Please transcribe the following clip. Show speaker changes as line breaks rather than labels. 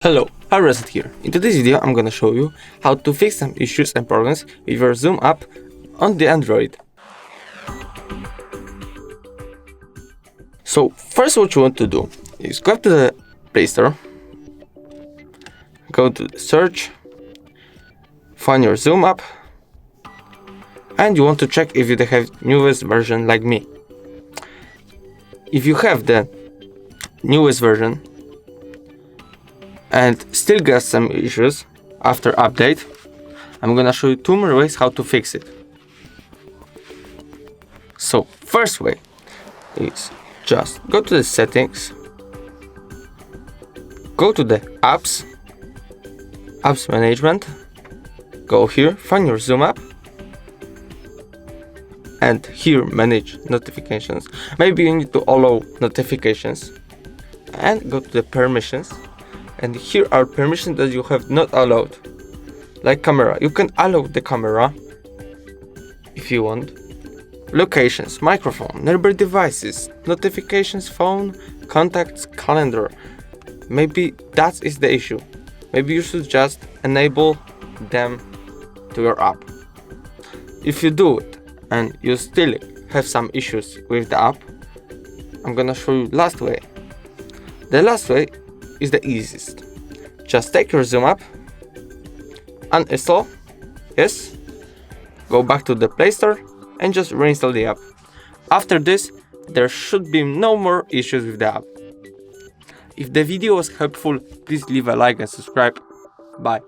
Hello, Reset here. In today's video I'm gonna show you how to fix some issues and problems with your Zoom app on the Android. So first what you want to do is go to the Play Store, go to the search, find your Zoom app, and you want to check if you have newest version like me. If you have the newest version and still got some issues after update, I'm gonna show you two more ways how to fix it. So first way is just go to the settings, go to the apps management, go here, find your Zoom app, and here manage notifications. Maybe you need to allow notifications, and go to the permissions. And here are permissions that you have not allowed, like camera. You can allow the camera if you want. Locations, microphone, nearby devices, notifications, phone, contacts, calendar. Maybe that is the issue. Maybe you should just enable them to your app. If you do it and you still have some issues with the app, I'm gonna show you last way. The last way is the easiest. Just take your Zoom app, uninstall, yes, go back to the Play Store and just reinstall the app. After this, there should be no more issues with the app. If the video was helpful, please leave a like and subscribe. Bye.